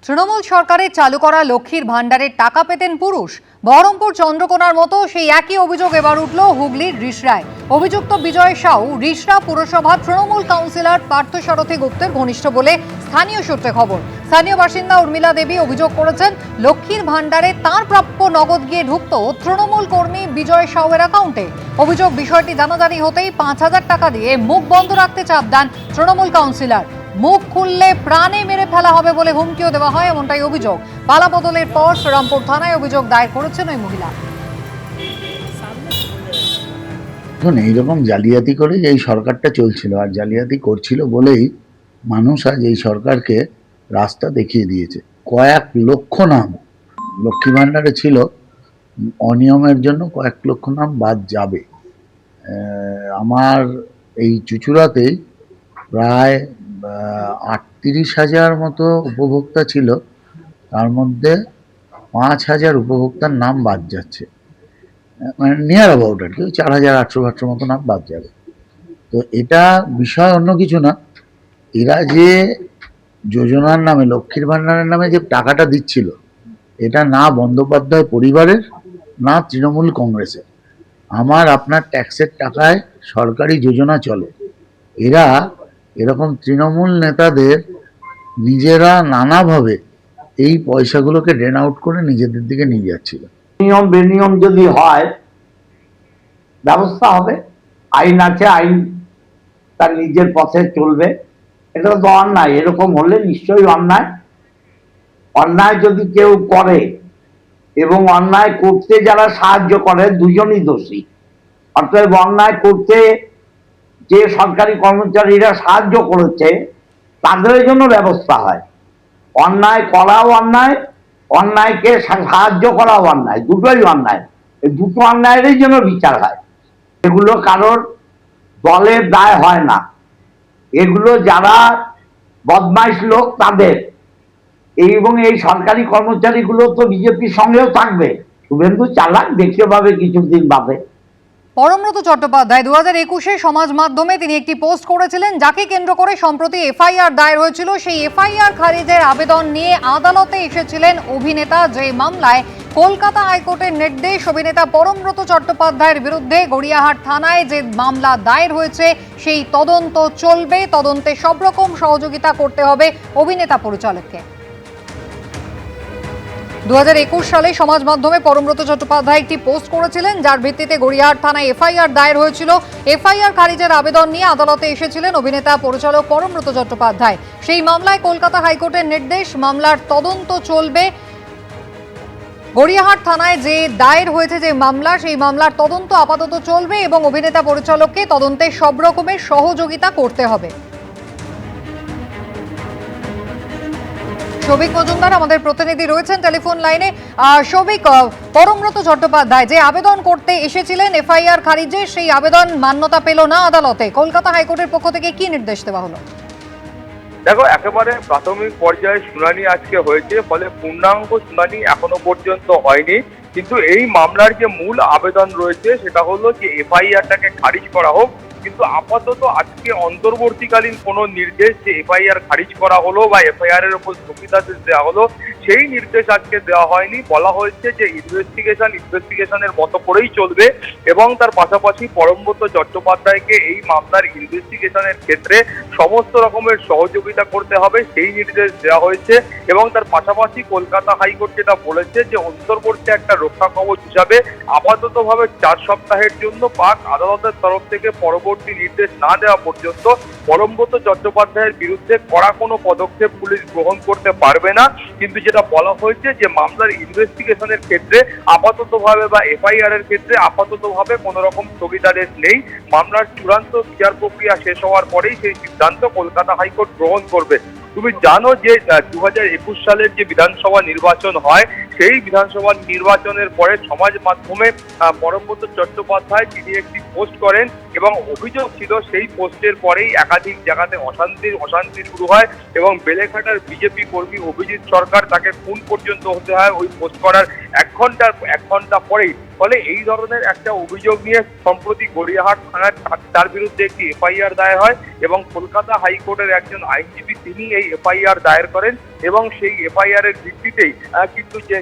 তৃণমূল সরকারের চালু করা লক্ষ্মীর ভাণ্ডারের টাকা পেতেন পুরুষ। বহরমপুর চন্দ্রকোনার মতো সেই একই অভিযোগ এবার উঠল হুগলির রিষড়ায়। অভিযুক্ত বিজয় সাউ রিষড়া পুরসভা তৃণমূল কাউন্সিলর পার্থসারথী গুপ্তের ঘনিষ্ঠ বলে স্থানীয় সূত্রে খবর। স্থানীয় বাসিন্দা উর্মিলা দেবী অভিযোগ করেছেন, লক্ষ্মীর ভাণ্ডারে তাঁর প্রাপ্য নগদ গিয়ে ঢুকত তৃণমূল কর্মী বিজয় সাউয়ের অ্যাকাউন্টে। অভিযোগ, বিষয়টি জানাজানি হতেই 5,000 টাকা দিয়ে মুখ বন্ধ রাখতে চাপ দেন তৃণমূল কাউন্সিলর। মুখ খুললে প্রাণে মেরে ফেলা হবে বলে হুমকিও দেওয়া হয়, এমনটাই অভিযোগ। পালাবদলের পর শ্রীরামপুর থানায় অভিযোগ দায়ের করেছেন ওই মহিলা। দেখুন, এইরকম জালিয়াতি করে এই সরকারটা চলছিল, আর জালিয়াতি করছিল বলেই মানুষ আজ এই সরকারকে রাস্তা দেখিয়ে দিয়েছে। কয়েক লক্ষ নাম লক্ষ্মী ভাণ্ডারে ছিল, অনিয়মের জন্য কয়েক লক্ষ নাম বাদ যাবে। আমার এই চুঁচুড়াতেই প্রায় 38,000 মতো উপভোক্তা ছিল, তার মধ্যে 5,000 উপভোক্তার নাম বাদ যাচ্ছে, মানে নিয়ার অ্যাবাউট আর কি 4,800 মতো নাম বাদ যাবে। তো এটা বিষয় অন্য কিছু না, এরা যে যোজনার নামে, লক্ষ্মীর ভাণ্ডারের নামে যে টাকাটা দিচ্ছিল, এটা না বন্দ্যোপাধ্যায় পরিবারের না তৃণমূল কংগ্রেসের। আমার আপনার ট্যাক্সের টাকায় সরকারি যোজনা চলে। এরা এরকম তৃণমূল নেতাদের নিজেরা নানাভাবে এই পয়সাগুলোকে ড্রেন আউট করে নিজেদের দিকে নিয়ে যাচ্ছিল। নিয়ম বেনিয়ম যদি হয় ব্যবস্থা হবে, আইন আছে, আইন তার নিজের পথে চলবে। এটা তো অন্যায়, এরকম হলে নিশ্চয়ই অন্যায়। অন্যায় যদি কেউ করে এবং অন্যায় করতে যারা সাহায্য করে, দুজনই দোষী। অতএব অন্যায় করতে যে সরকারি কর্মচারীরা সাহায্য করেছে তাদের জন্য ব্যবস্থা হয়। অন্যায় করাও অন্যায়, অন্যায়কে সাহায্য করাও অন্যায়, দুটোই অন্যায়। এই দুটো অন্যায়েরই জন্য বিচার হয়। এগুলো কারোর দলের দায় হয় না, এগুলো যারা বদমাইশ লোক তাদের। এবং এই সরকারি কর্মচারীগুলো তো বিজেপির সঙ্গেও থাকবে। শুভেন্দু চালাক, দেখিয়ে পাবে কিছুদিন বাদে। পরমব্রত চট্টোপাধ্যায় 2021-এ সমাজ মাধ্যমে তিনি একটি পোস্ট করেছিলেন, যাকে কেন্দ্র করে সম্প্রতি এফআইআর দায়ের হয়েছিল। সেই এফআইআর খারিজের আবেদন নিয়ে আদালতে এসেছিলেন অভিনেতা, যে মামলায় কলকাতা হাইকোর্টের নির্দেশ অভিনেতা পরমব্রত চট্টোপাধ্যায়ের বিরুদ্ধে গড়িয়াহাট থানায় যে মামলা দায়ের হয়েছে সেই তদন্ত চলবে। তদন্তে সব রকম সহযোগিতা করতে হবে অভিনেতা পরিচালককে। 2021 সালে সমাজ মাধ্যমে পরমব্রত চট্টোপাধ্যায় একটি পোস্ট করেছিলেন, যার ভিত্তিতে গড়িয়াহাট থানায় এফআইআর দায়ের হয়েছিল। এফআইআর খারিজের আবেদন নিয়ে আদালতে এসেছিলেন অভিনেতা পরিচালক পরমব্রত চট্টোপাধ্যায়। সেই মামলায় কলকাতা হাইকোর্টের নির্দেশ, মামলার তদন্ত চলবে। গড়িয়াহাট থানায় যে দায়ের হয়েছে যে মামলা, সেই মামলার তদন্ত আপাতত চলবে এবং অভিনেতা পরিচালককে তদন্তে সব রকমের সহযোগিতা করতে হবে। সৌভিক মজুমদার আমাদের প্রতিনিধি রয়েছেন টেলিফোন লাইনে। সৌভিক, পরমব্রত চট্টোপাধ্যায় যে আবেদন করতে এসেছিলেন এফআইআর খারিজে, সেই আবেদন মান্যতা পেল না আদালতে। কলকাতা হাইকোর্টের পক্ষ থেকে কি নির্দেশ দেওয়া হলো? দেখো, একেবারে প্রাথমিক পর্যায়ে শুনানি আজকে হয়েছে, ফলে পূর্ণাঙ্গ শুনানি এখনো পর্যন্ত হয়নি। কিন্তু এই মামলার যে মূল আবেদন রয়েছে সেটা হলো যে এফআইআরটাকে খারিজ করা হোক। কিন্তু আপাতত আজকে অন্তর্বর্তীকালীন কোনো নির্দেশ যে এফআইআর খারিজ করা হলো বা এফআইআর এর উপর স্থগিতাদেশ দেওয়া হলো, সেই নির্দেশ আজকে দেওয়া হয়নি। বলা হয়েছে যে ইনভেস্টিগেশনের মতো করেই চলবে এবং তার পাশাপাশি পরমব্রত চট্টোপাধ্যায়কে এই মামলার ইনভেস্টিগেশনের ক্ষেত্রে সমস্ত রকমের সহযোগিতা করতে হবে, সেই নির্দেশ দেওয়া হয়েছে। এবং তার পাশাপাশি কলকাতা হাইকোর্ট যেটা বলেছে যে অন্তর্বর্তী একটা রক্ষা কবচ হিসাবে আপাততভাবে 4 সপ্তাহের জন্য পাক আদালতের তরফ থেকে পরবর্তী নির্দেশ না দেওয়া পর্যন্ত পরমব্রত চট্টোপাধ্যায়ের বিরুদ্ধে কড়া কোনো পদক্ষেপ পুলিশ গ্রহণ করতে পারবে না। কিন্তু যেটা বলা হয়েছে যে মামলার ইনভেস্টিগেশনের ক্ষেত্রে আপাততভাবে বা এফআইআর এর ক্ষেত্রে আপাততভাবে কোনো রকম স্থগিতাদেশ নেই। মামলার চূড়ান্ত বিচার প্রক্রিয়া শেষ হওয়ার পরেই সেই সিদ্ধান্ত কলকাতা হাইকোর্ট গ্রহণ করবে। তুমি জানো যে 2021 সালের যে বিধানসভা নির্বাচন হয়, সেই বিধানসভা নির্বাচনের পরে সমাজ মাধ্যমে পরমব্রত চট্টোপাধ্যায় তিনি একটি পোস্ট করেন এবং অভিযোগ ছিল সেই পোস্টের পরেই একাধিক জায়গাতে অশান্তি শুরু হয় এবং বেলেঘাটার বিজেপি কর্মী অভিজিৎ সরকার, তাকে খুন পর্যন্ত হতে হয় ওই পোস্ট করার এক ঘন্টা পরেই। ফলে এই ধরনের একটা অভিযোগ নিয়ে সম্প্রতি গড়িয়াহাট থানায় তার বিরুদ্ধে একটি এফআইআর দায়ের হয় এবং কলকাতা হাইকোর্টের একজন আইনজীবী তিনি এই এফআইআর দায়ের করেন এবং সেই এফআইআর এর ভিত্তিতেই কিন্তু যে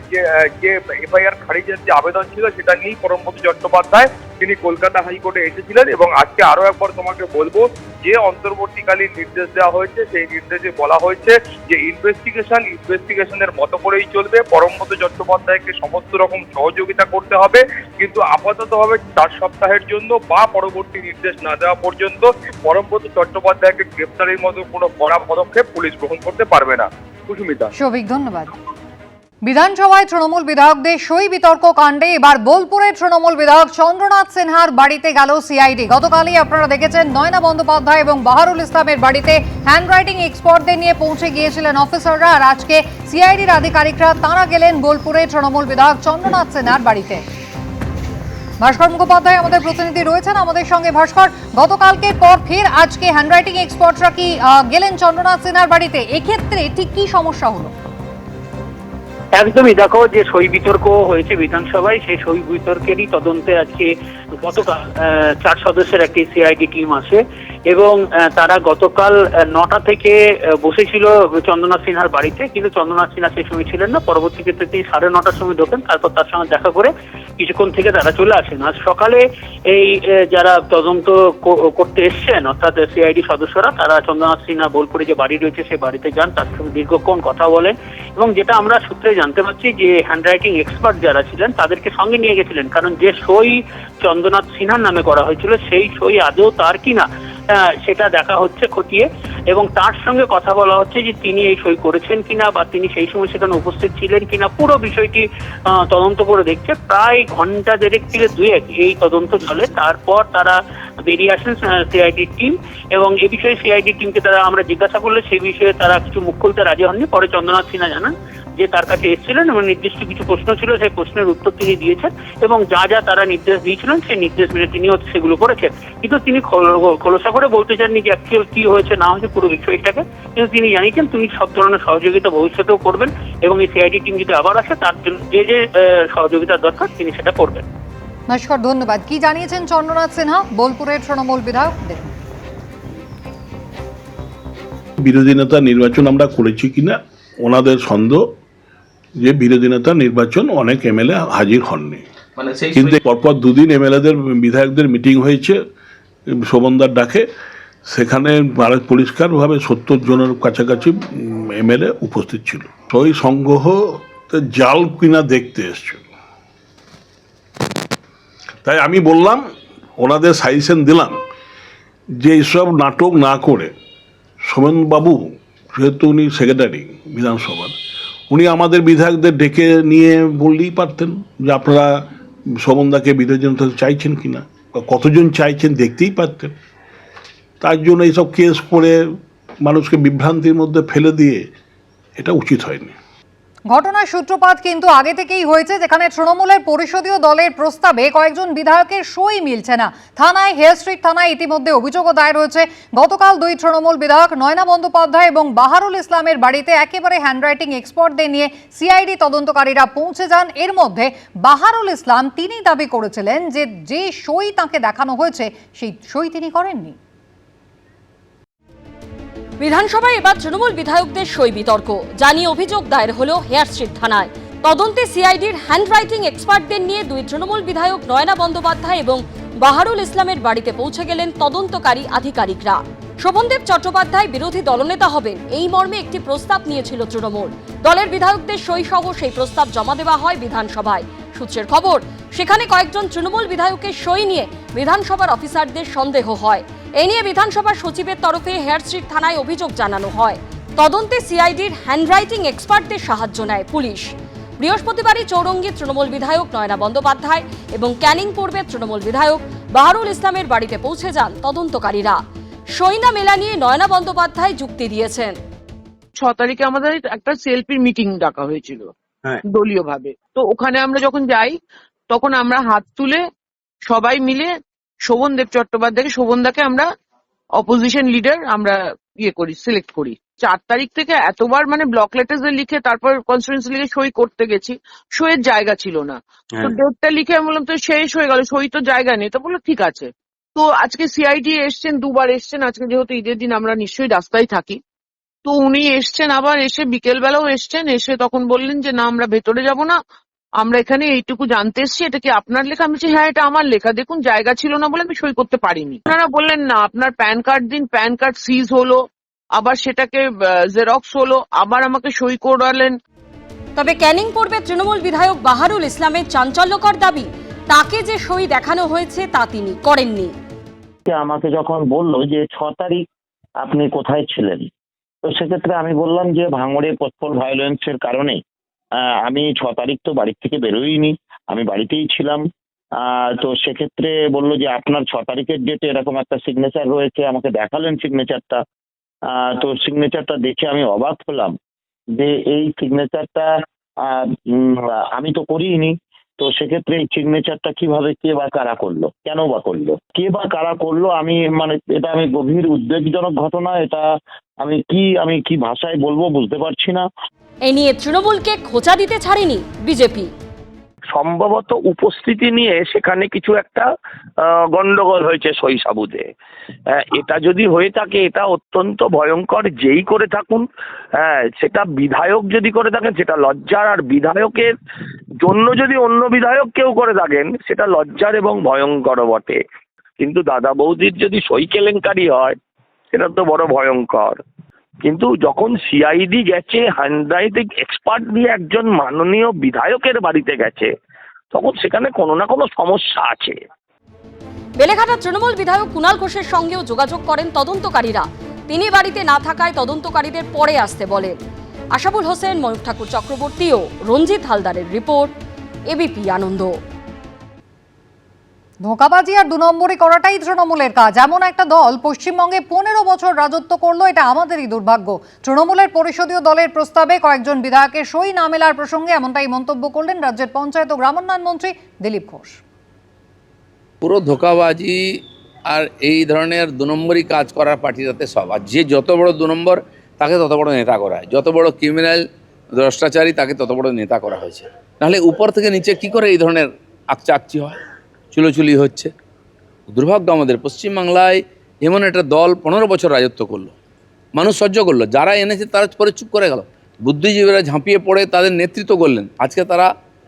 এফআইআর খারিজের যে আবেদন ছিল সেটা নিয়েই পরমব্রত চট্টোপাধ্যায় তিনি কলকাতা হাইকোর্টে এসেছিলেন। এবং আজকে আরো একবার তোমাকে বলবো যে অন্তর্বর্তীকালীন নির্দেশ দেওয়া হয়েছে সেই নির্দেশে বলা হয়েছে যে ইনভেস্টিগেশনের মতো করেই চলবে। পরমব্রত চট্টোপাধ্যায়কে সমস্ত রকম সহযোগিতা করতে হবে, কিন্তু আপাততভাবে 4 সপ্তাহের জন্য বা পরবর্তী নির্দেশ না দেওয়া পর্যন্ত পরমব্রত চট্টোপাধ্যায়কে গ্রেফতারের মতো কোনো কড়া পদক্ষেপ পুলিশ গ্রহণ করতে পারবে না। সুস্মিতা। সৌভিক, ধন্যবাদ। বিধানসভায় তৃণমূল বিধায়কদের সই বিতর্ক কাণ্ডে এবার বোলপুরের তৃণমূল বিধায়ক চন্দ্রনাথ সিনহার বাড়িতে গেল সিআইডি। গতকালই আপনারা দেখেছেন নয়না বন্দ্যোপাধ্যায় এবং বাহারুল ইসলামের বাড়িতে হ্যান্ডরাইটিং এক্সপার্টদের নিয়ে পৌঁছে গিয়েছিলেন অফিসাররা, আর আজকে সিআইডির আধিকারিকরা তাঁরা গেলেন বোলপুরের তৃণমূল বিধায়ক চন্দ্রনাথ সিনহার বাড়িতে। ভাস্কর মুখোপাধ্যায় আমাদের প্রতিনিধি রয়েছেন আমাদের সঙ্গে। ভাস্কর, গতকালকে পর ফের আজকে হ্যান্ডরাইটিং এক্সপার্টরা কি গেলেন চন্দ্রনাথ সিনহার বাড়িতে? এক্ষেত্রে ঠিক কি সমস্যা হলো? একদমই, দেখো যে সই বিতর্ক হয়েছে বিধানসভায়, সেই সই বিতর্কেরই তদন্তে আজকে গতকাল 4 সদস্যের একটি সিআইডি টিম আসে এবং তারা গতকাল 9টা থেকে বসেছিল চন্দ্রনাথ সিনহার বাড়িতে, কিন্তু চন্দ্রনাথ সিনহা সেই সময় ছিলেন না। পরবর্তী ক্ষেত্রে তিনি 9:30টার সময় ঢোকেন, তারপর তার সঙ্গে দেখা করে কিছুক্ষণ থেকে তারা চলে আসেন। আজ সকালে এই যারা তদন্ত করতে এসছেন অর্থাৎ সিআইডি সদস্যরা, তারা চন্দ্রনাথ সিনহা বোলপুরে যে বাড়ি রয়েছে সেই বাড়িতে যান, তার সঙ্গে দীর্ঘক্ষণ কথা বলেন এবং যেটা আমরা সূত্রে জানতে পারছি যে হ্যান্ডরাইটিং এক্সপার্ট যারা ছিলেন তাদেরকে সঙ্গে নিয়ে গেছিলেন, কারণ যে সই চন্দ্রনাথ সিনহার নামে করা হয়েছিল সেই সই আদৌ তার কিনা সেটা দেখা হচ্ছে খতিয়ে, এবং তার সঙ্গে কথা বলা হচ্ছে যে তিনি এই সই করেছেন কিনা বা তিনি সেই সময় সেখানে উপস্থিত ছিলেন কিনা, পুরো বিষয়টি তদন্ত করে দেখছে। প্রায় ঘন্টা 1.5 থেকে 2 এই তদন্ত চলে, তারপর তারা বেরিয়ে আসেন সিআইডি টিম। এবং এ বিষয়ে সিআইডি টিমকে তারা আমরা জিজ্ঞাসা করলে সেই বিষয়ে তারা কিছু মুখ খুলতে রাজি হননি। পরে চন্দ্রনাথ সিনহা জানান যে তার কাছে এসেছিলেন এবং নির্দিষ্ট কিছু প্রশ্ন ছিল, সেই প্রশ্নের উত্তর তিনি দিয়েছেন এবং যা যা তারা নির্দেশ দিয়েছিলেন সেই নির্দেশ মেনে তিনিও সেগুলো করেছেন। কিন্তু তিনি খোলসা করে বলতে চাননি যে অ্যাকচুয়াল কি হয়েছে না হয়েছে পুরো বিষয়টাকে, কিন্তু তিনি জানিয়েছেন তিনি সব ধরনের সহযোগিতা ভবিষ্যতেও করবেন এবং এই সিআইডি টিম যদি আবার আসে তার জন্য যে যে সহযোগিতার দরকার তিনি সেটা করবেন। নমস্কার, ধন্যবাদ। কি জানিয়েছেন চন্দ্রনাথ সিনহা, বোলপুরের তৃণমূল বিধায়ক? দেখুন। বিরোধী নেতা নির্বাচন আমরা করেছি কিনা ওনাদের সন্দেহ যে বিরোধী নেতা নির্বাচন অনেক এমএলএ হাজির হননি, কিন্তু পরপর 2 দিন এমএলএদের বিধায়কদের মিটিং হয়েছে শোভনদার ডাকে, সেখানে পরিষ্কারভাবে 70 জনের কাছাকাছি এমএলএ উপস্থিত ছিল। সই সংগ্রহ জাল কিনা দেখতে এসছিল, তাই আমি বললাম ওনাদের সাজেশন দিলাম যে এইসব নাটক না করে সোমেনবাবু, যেহেতু উনি সেক্রেটারি বিধানসভার, উনি আমাদের বিধায়কদের ডেকে নিয়ে বললেই পারতেন যে আপনারা শোভনদাকে বিরোধী জনতা চাইছেন কিনা বা কতজন চাইছেন দেখতেই পারতেন। তার জন্য এইসব কেস করে মানুষকে বিভ্রান্তির মধ্যে ফেলে দিয়ে এটা উচিত হয়নি। ঘটনার সূত্রপাত কিন্তু আগে থেকেই হয়েছে, যেখানে তৃণমূলের পরিষদীয় দলের প্রস্তাবে কয়েকজন বিধায়কের সই মিলছে না। থানায়, হেয়ার স্ট্রিট থানায় ইতিমধ্যে অভিযোগও দায়ের হয়েছে। গতকাল 2 তৃণমূল বিধায়ক নয়না বন্দ্যোপাধ্যায় এবং বাহারুল ইসলামের বাড়িতে একেবারে হ্যান্ডরাইটিং এক্সপার্টদের নিয়ে সিআইডি তদন্তকারীরা পৌঁছে যান। এর মধ্যে বাহারুল ইসলাম তিনি দাবি করেছিলেন যে সই তাঁকে দেখানো হয়েছে সেই সই তিনি করেননি। বিধানসভায় এবার তৃণমূল বিধায়কদের সই বিতর্ক জানিয়ে অভিযোগ দায়ের হলো হেয়ার স্ট্রিট থানায়। তদন্তে সিআইডির হ্যান্ডরাইটিং এক্সপার্টদের নিয়ে 2 তৃণমূল বিধায়ক নয়না বন্দ্যোপাধ্যায় এবং বাহারুল ইসলামের বাড়িতে পৌঁছে গেলেন তদন্তকারী আধিকারিকরা। শোভনদেব চট্টোপাধ্যায় বিরোধী দলনেতা হবেন এই মর্মে একটি প্রস্তাব নিয়েছিল তৃণমূল। দলের বিধায়কদের সই সহ সেই প্রস্তাব জমা দেওয়া হয় বিধানসভায়। সূত্রের খবর, সেখানে কয়েকজন তৃণমূল বিধায়কের সই নিয়ে বিধানসভার অফিসারদের সন্দেহ হয়। এ নিয়ে বিধানসভার সচিবের তরফে হেয়ার স্ট্রিট থানায় অভিযোগ জানানো হয়। তদন্তে সিআইডির হ্যান্ডরাইটিং এক্সপার্টদের সাহায্য নেয় পুলিশ। বৃহস্পতিবারই চৌরঙ্গীর তৃণমূল বিধায়ক নয়না বন্দ্যোপাধ্যায় এবং ক্যানিং পূর্বের তৃণমূল বিধায়ক বাহারুল ইসলামের বাড়িতে পৌঁছে যান তদন্তকারীরা। সই না মেলা নিয়ে নয়না বন্দ্যোপাধ্যায় যুক্তি দিয়েছেন। 6 তারিখে আমাদের একটা সেলফি মিটিং ডাকা হয়েছিল দলীয় ভাবে, তো ওখানে আমরা যখন যাই তখন আমরা হাত তুলে সবাই মিলে শোভনদেব চট্টোপাধ্যায়কে, শোভনদাকে আমরা অপোজিশন লিডার আমরা সিলেক্ট করি। 4 তারিখ থেকে এতবার ব্লক লেটার্স লিখে তারপর কনস্টিটিউয়েন্সি লিখে সই করতে গেছি, সইয়ের জায়গা ছিল না। তো ডেটটা লিখে আমি বললাম তো শেষ হয়ে গেল, সই তো জায়গা নেই। তো বললো ঠিক আছে। তো আজকে সিআইডি এসছেন, 2 বার এসছেন। আজকে যেহেতু ঈদের দিন আমরা নিশ্চয়ই রাস্তায় থাকি, তো উনি এসছেন, আবার এসে বিকেলবেলাও এসছেন, এসে তখন বললেন যে না আমরা ভেতরে যাব না, আমরা এখানে এইটুকু জানতে এসেছি, এটা কি আপনার লেখা? আমি বলছি হ্যাঁ এটা আমার লেখা, দেখুন জায়গা ছিল না বলে আমি সই করতে পারিনি। ওনারা বললেন না আপনার প্যান কার্ড দিন, প্যান কার্ড সিজ হলো, আবার সেটাকে জেরক্স হলো, আবার আমাকে সই করালেন। তবে ক্যানিং পূর্বে তৃণমূল বিধায়ক বাহারুল ইসলামের চাঞ্চল্যকর দাবি, তাকে যে সই দেখানো হয়েছে তা তিনি করেননি। আমাকে যখন বললো যে 6 তারিখ আপনি কোথায় ছিলেন, তো সেক্ষেত্রে আমি বললাম যে ভাঙড়ে পোস্টপোল ভায়োলেন্সের কারণে আমি 6 তারিখ তো বাড়ি থেকে বেরোইনি, আমি বাড়িতেই ছিলাম। তো সেক্ষেত্রে বললো যে আপনার 6 তারিখের ডেটে এরকম একটা সিগনেচার রয়েছে, আমাকে দেখালেন সিগনেচারটা। তো সিগনেচারটা দেখে আমি অবাক হলাম যে এই সিগনেচারটা আমি তো করিনি। তো সেক্ষেত্রে এই সিগনেচারটা কিভাবে, কে বা কারা করলো, কেন বা করলো, কে বা কারা করলো, আমি এটা আমি গভীর উদ্বেগজনক ঘটনা। এটা আমি কি ভাষায় বলবো বুঝতে পারছি না। এই নিয়ে তৃণমূলকে খোঁচা দিতে ছাড়েনি বিজেপি। সম্ভবত উপস্থিতি নিয়ে সেখানে কিছু একটা গন্ডগোল হয়েছে সই সাবুতে। এটা যদি হয়ে থাকে এটা অত্যন্ত ভয়ঙ্কর, যেই করে থাকুন। সেটা বিধায়ক যদি করে থাকেন সেটা লজ্জার, আর বিধায়কের জন্য যদি অন্য বিধায়ক কেউ করে থাকেন সেটা লজ্জার এবং ভয়ঙ্কর বটে। কিন্তু দাদা বৌদির যদি সই কেলেঙ্কারি হয় সেটা তো বড় ভয়ঙ্কর। কিন্তু যখন সিআইডি গেছে হ্যান্ডরাইটিং এক্সপার্ট দিয়ে একজন মাননীয় বিধায়কের বাড়িতে গেছে, তখন সেখানে কোনো না কোনো সমস্যা আছে। বেলেঘাটা তৃণমূল বিধায়ক কুণাল ঘোষের সঙ্গেও যোগাযোগ করেন তদন্তকারীরা। তিনি বাড়িতে না থাকায় তদন্তকারীদের পরে আসতে বলেন। আশাবুল হোসেন, ময়ূর ঠাকুর চক্রবর্তী ও রঞ্জিত হালদারের রিপোর্ট, এবিপি আনন্দ। ধোঁকাবাজি আর 2 নম্বরই করাটাই তৃণমূলের কাজ। এমন একটা দল পশ্চিমবঙ্গে 15 বছর রাজত্ব করলো, এটা আমাদেরই দুর্ভাগ্য। তৃণমূলের পরিষদীয় দলের প্রস্তাবে কয়েকজন বিধায়কের সই না মেলার প্রসঙ্গে এমনটাই মন্তব্য করলেন রাজ্যের পঞ্চায়েত ও গ্রামোন্নয়ন মন্ত্রী দিলীপ ঘোষ। পুরো ধোঁকাবাজি আর এই ধরনের 2 নম্বরই কাজ করার পার্টিটাতে সব। আর যে যত বড় 2 নম্বর তাকে তত বড় নেতা করা হয়, যত বড় ক্রিমিনাল ভ্রষ্টাচারী তাকে তত বড় নেতা করা হয়েছে। নাহলে উপর থেকে নিচে কি করে এই ধরনের আকচাকচি হয়, চুলোচুলি হচ্ছে? দুর্ভাগ্য আমাদের পশ্চিমবাংলায় এমন একটা দল 15 বছর রাজত্ব করলো, মানুষ সহ্য করলো, যারা এনেছে তারা পরে চুপ করে গেল, বুদ্ধিজীবীরা ঝাঁপিয়ে পড়ে তাদের নেতৃত্ব করলেন, আজকে তারা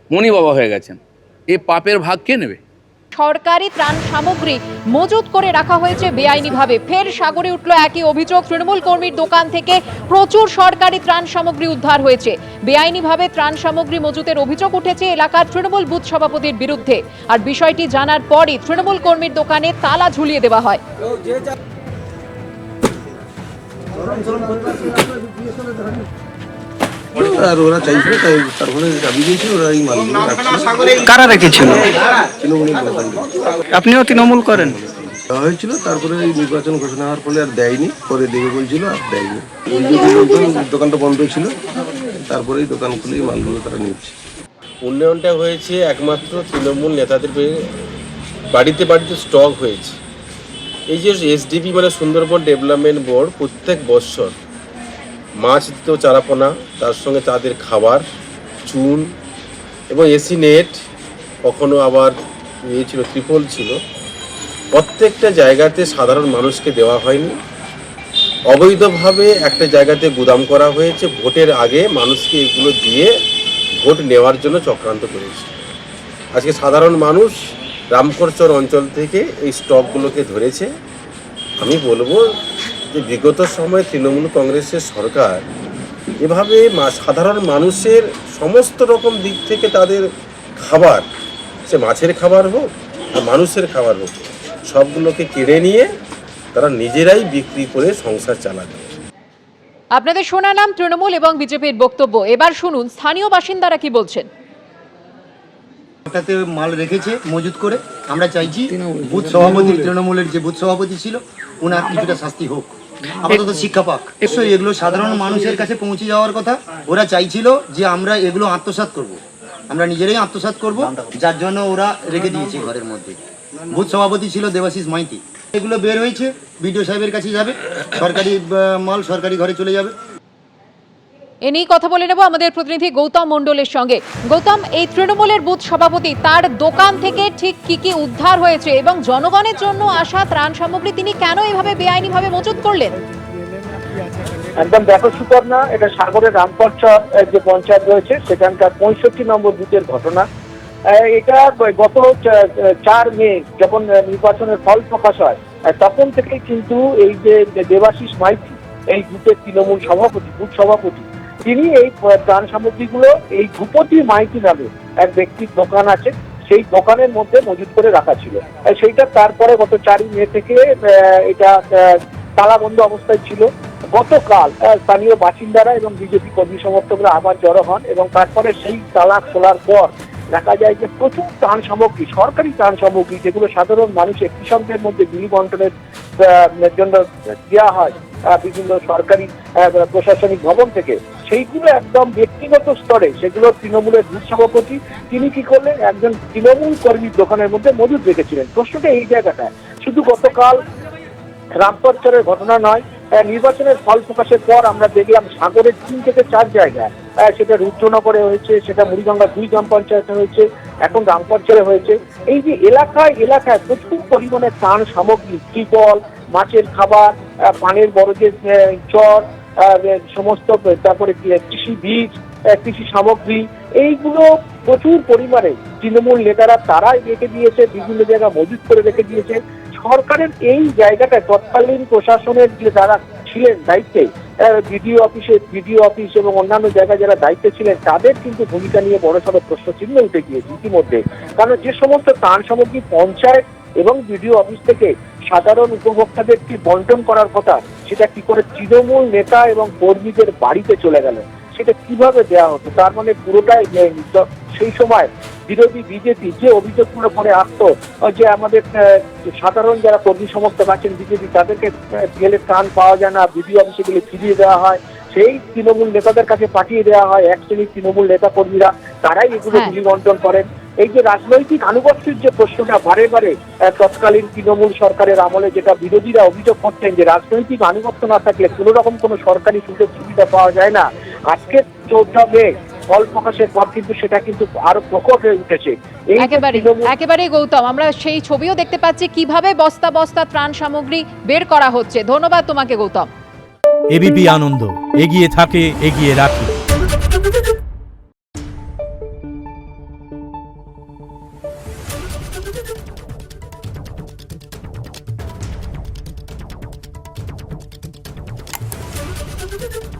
মনি বাবা হয়ে গেছেন। এই পাপের ভাগ কে নেবে? সরকারি ত্রাণ সামগ্রী মজুত করে রাখা হয়েছে বেআইনিভাবে। ফের সাগরে উঠল একই অভিযোগ। তৃণমূল কর্মীর দোকান থেকে প্রচুর সরকারি ত্রাণ সামগ্রী উদ্ধার হয়েছে। বেআইনিভাবে ত্রাণ সামগ্রী মজুতের অভিযোগ উঠেছে এলাকার তৃণমূল বুথ সভাপতির বিরুদ্ধে। আর বিষয়টি জানার পরই তৃণমূল কর্মীর দোকানে তালা ঝুলিয়ে দেওয়া হয়। আর ওরা চাইছিল তাই তারপরে দাবি দিয়েছিল, ওরা এই মালগুলো কারা রেখেছিল? তৃণমূলের দোকান আপনিও তৃণমূল করেন? দেওয়া হয়েছিল, তারপরে এই নির্বাচন ঘোষণা হওয়ার ফলে আর দেয়নি, পরে দেবে বলছিল আর দেয়নি। দোকানটা বন্ধ ছিল, তারপরে এই দোকান খুলে এই মালগুলো তারা নিচ্ছে। উন্নয়নটা হয়েছে একমাত্র তৃণমূল নেতাদের বাড়িতে বাড়িতে স্টক হয়েছে। এই যে এসডিবি মানে সুন্দরবন ডেভেলপমেন্ট বোর্ড প্রত্যেক বছর মাছ দিত, চারাপোনা, তার সঙ্গে তাদের খাবার, চুন এবং এসি নেট, কখনো আবার ছিল ত্রিপল ছিল। প্রত্যেকটা জায়গাতে সাধারণ মানুষকে দেওয়া হয়নি, অবৈধভাবে একটা জায়গাতে গুদাম করা হয়েছে। ভোটের আগে মানুষকে এগুলো দিয়ে ভোট নেওয়ার জন্য চক্রান্ত করেছে। আজকে সাধারণ মানুষ রামকরচর অঞ্চল থেকে এই স্টকগুলোকে ধরেছে। আমি বলবো যে বিগত সময়ে তৃণমূল কংগ্রেসের সরকার এভাবে সাধারণ মানুষের সমস্ত রকম দিক থেকে তাদের খাবার, সে মাছের খাবার হোক আর মানুষের খাবার হোক, সবগুলোকে কেড়ে নিয়ে তারা নিজেরাই বিক্রি করে সংসার চালাবে। আপনাদের শোনালাম তৃণমূল এবং বিজেপির বক্তব্য। এবার শুনুন স্থানীয় বাসিন্দারা কি বলছেন। মাল রেখেছে মজুত করে, আমরা চাইছি বুথ সভাপতি, তৃণমূলের যে বুথ সভাপতি ছিল ওনার কিছুটা শাস্তি হোক, আপাতত শিক্ষা পাক। অবশ্যই এগুলো সাধারণ মানুষের কাছে পৌঁছে যাওয়ার কথা। ওরা চাইছিল যে আমরা এগুলো আত্মসাৎ করব, আমরা নিজেরাই আত্মসাৎ করব, যার জন্য ওরা রেখে দিয়েছে ঘরের মধ্যে। বুথ সভাপতি ছিল দেবাশিস মাইতি। এগুলো বের হয়েছে, বিডিও সাহেবের কাছে যাবে, সরকারি মাল সরকারি ঘরে চলে যাবে। এ নিয়ে কথা বলে নেব আমাদের প্রতিনিধি গৌতম মণ্ডলের সঙ্গে। গৌতম, এই তৃণমূলের বুথ সভাপতি, তার দোকান থেকে ঠিক কি কি উদ্ধার হয়েছে এবং জনগণের জন্য আসা ত্রাণ সামগ্রী তিনি কেন এভাবে বেআইনিভাবে মজুত করলেন? একদম দেখো সুপর্ণা, এটা সাগরের রামপরচর যে পঞ্চায়েত রয়েছে সেখানকার 65 নম্বর বুথের ঘটনা। এটা গত 4 মে যখন নির্বাচনের ফল প্রকাশ হয় তখন থেকেই কিন্তু এই যে দেবাশিস মাইতি, এই বুথের তৃণমূল সভাপতি, বুথ সভাপতি, তিনি এই ত্রাণ সামগ্রীগুলো এই ভূপতি মাইতি নামে এক ব্যক্তির দোকান আছে, সেই দোকানের মধ্যে মজুত করে রাখা ছিল। সেইটা তারপরে গত 4 মে থেকে এটা তালাবন্ধ অবস্থায় ছিল। গতকাল স্থানীয় বাসিন্দারা এবং বিজেপি কর্মী সমর্থকরা আবার জড়ো হন এবং তারপরে সেই তালা খোলার পর দেখা যায় যে প্রচুর ত্রাণ সামগ্রী, সরকারি ত্রাণ সামগ্রী যেগুলো সাধারণ মানুষের কৃষকদের মধ্যে বিলি বন্টনের জন্য দেওয়া হয় বিভিন্ন সরকারি প্রশাসনিক ভবন থেকে, সেইগুলো একদম ব্যক্তিগত স্তরে সেগুলো তৃণমূলের বুথ সভাপতি তিনি কি করলেন, একজন তৃণমূল কর্মীর দোকানের মধ্যে মজুদ রেখেছিলেন। প্রশ্নটা এই জায়গাটায়, শুধু গতকাল রামপরচরের ঘটনা নয়, নির্বাচনের ফল প্রকাশের পর আমরা দেখলাম সাগরের 3 থেকে 4 জায়গায়, সেটা রুদ্রনগরে হয়েছে, সেটা মুড়িগঙ্গা 2 গ্রাম পঞ্চায়েতে হয়েছে, এখন রামপরচরে হয়েছে। এই যে এলাকায় এলাকায় প্রচুর পরিমাণে ত্রাণ সামগ্রী, ত্রিপল, মাছের খাবার, পানের বরজের চর, সমস্ত, তারপরে কৃষি বীজ, কৃষি সামগ্রী, এইগুলো প্রচুর পরিমাণে তৃণমূল নেতারা তারাই রেখে দিয়েছে, বিভিন্ন জায়গায় মজুত করে রেখে দিয়েছে। সরকারের এই জায়গাটায় তৎকালীন প্রশাসনের যে যারা ছিলেন দায়িত্বে, বিডিও অফিস এবং অন্যান্য জায়গায় যারা দায়িত্বে ছিলেন, তাদের কিন্তু ভূমিকা নিয়ে বড়সড় প্রশ্নচিহ্ন উঠে গিয়েছে ইতিমধ্যে। কারণ যে সমস্ত ত্রাণ সামগ্রী পঞ্চায়েত এবং বিডিও অফিস থেকে সাধারণ উপভোক্তাদেরকে বন্টন করার কথা, সেটা কি করে তৃণমূল নেতা এবং কর্মীদের বাড়িতে চলে গেল, সেটা কিভাবে দেওয়া হতো? তার মানে পুরোটাই সেই সময় বিরোধী বিজেপি যে অভিযোগগুলো করে আসতো যে আমাদের সাধারণ যারা কর্মী সমর্থক আছেন বিজেপি, তাদেরকে গেলে ত্রাণ পাওয়া যায় না, বিডিও অফিসে গেলে ফিরিয়ে দেওয়া হয়, সেই তৃণমূল নেতাদের কাছে পাঠিয়ে দেওয়া হয়। এক শ্রেণীর তৃণমূল নেতা কর্মীরা তারাই এগুলো বিলি বন্টন করেন। এই যে রাজনৈতিক আনুগত্যের যে প্রশ্নটা বারে বারে তৎকালীন তৃণমূল সরকারের আমলে যেটা বিরোধীরা অভিযোগ করতেন যে রাজনৈতিক আনুগত্য না থাকলে কোনো রকম কোনো সরকারি সুযোগ সুবিধা পাওয়া যায় না, আজকে 14 মে ফল প্রকাশের পর কিন্তু সেটা কিন্তু আরো প্রকট হয়ে উঠেছে। একেবারে গৌতম, আমরা সেই ছবিও দেখতে পাচ্ছি কিভাবে বস্তা বস্তা ত্রাণ সামগ্রী বের করা হচ্ছে। ধন্যবাদ তোমাকে গৌতম। এবিপি আনন্দ, এগিয়ে থাকে, এগিয়ে রাখে। Thank you.